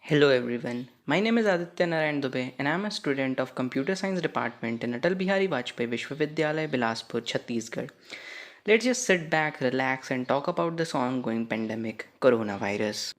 Hello everyone, my name is Aditya Narayan Dubey and I am a student of Computer Science Department in Atal Bihari Vajpayee Vishwavidyalaya, Bilaspur, Chhattisgarh. Let's just sit back, relax and talk about this ongoing pandemic, coronavirus.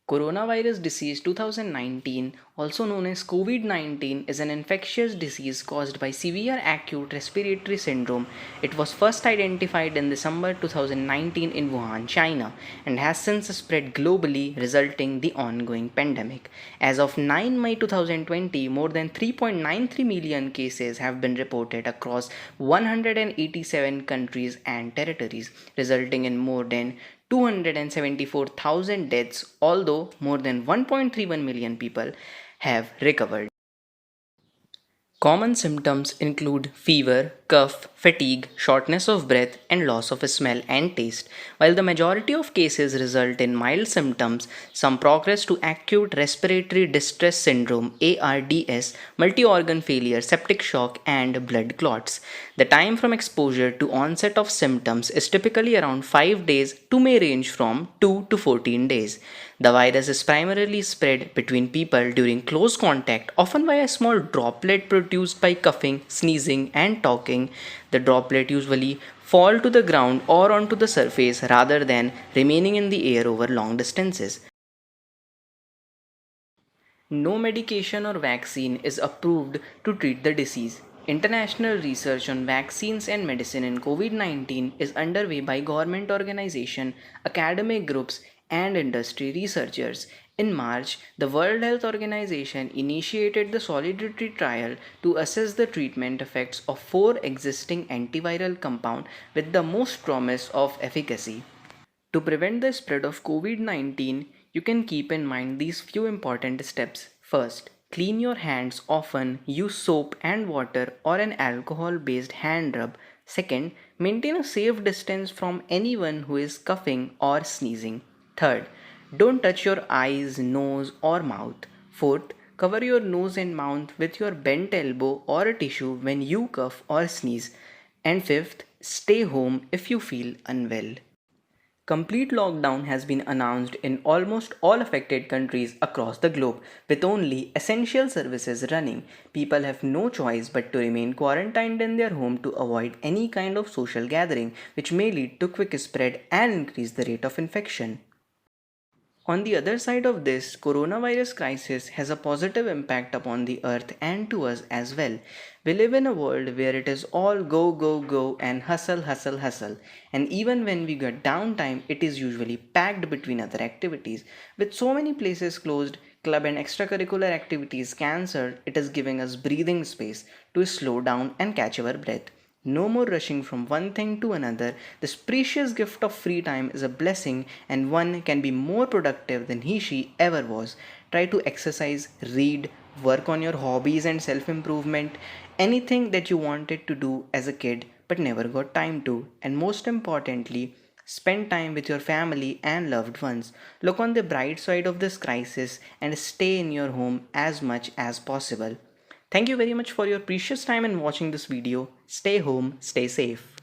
Coronavirus disease 2019, also known as COVID 19, is an infectious disease caused by severe acute respiratory syndrome. It was first identified in December 2019 in Wuhan, China, and has since spread globally, resulting the ongoing pandemic. As of 9 May 2020, more than 3.93 million cases have been reported across 187 countries and territories, resulting in more than 274,000 deaths, although more than 1.31 million people have recovered. Common symptoms include fever, cough, fatigue, shortness of breath, and loss of smell and taste. While the majority of cases result in mild symptoms, some progress to acute respiratory distress syndrome (ARDS), multi-organ failure, septic shock, and blood clots. The time from exposure to onset of symptoms is typically around 5 days to may range from 2 to 14 days. The virus is primarily spread between people during close contact, often via a small droplet produced by coughing, sneezing, and talking. The droplet usually fall to the ground or onto the surface rather than remaining in the air over long distances. No medication or vaccine is approved to treat the disease. International research on vaccines and medicine in COVID 19 is underway by government organizations, academic groups, and industry researchers. In March, the World Health Organization initiated the Solidarity trial to assess the treatment effects of four existing antiviral compounds with the most promise of efficacy. To prevent the spread of COVID 19, you can keep in mind these few important steps. First, clean your hands often, use soap and water or an alcohol based hand rub. Second, maintain a safe distance from anyone who is coughing or sneezing. Third, don't touch your eyes, nose, or mouth. Fourth, cover your nose and mouth with your bent elbow or a tissue when you cough or sneeze. And fifth, stay home if you feel unwell. Complete lockdown has been announced in almost all affected countries across the globe, with only essential services running. People have no choice but to remain quarantined in their home to avoid any kind of social gathering, which may lead to quick spread and increase the rate of infection. On the other side of this, coronavirus crisis has a positive impact upon the earth and to us as well. We live in a world where it is all go, go, go and hustle, hustle, hustle. And even when we get downtime, it is usually packed between other activities. With so many places closed, club and extracurricular activities cancelled, it is giving us breathing space to slow down and catch our breath. No more rushing from one thing to another. This precious gift of free time is a blessing, and one can be more productive than she ever was. Try to exercise, read, work on your hobbies and self improvement, anything that you wanted to do as a kid but never got time to. And most importantly, spend time with your family and loved ones. Look on the bright side of this crisis and stay in your home as much as possible. Thank you very much for your precious time in watching this video. Stay home, stay safe.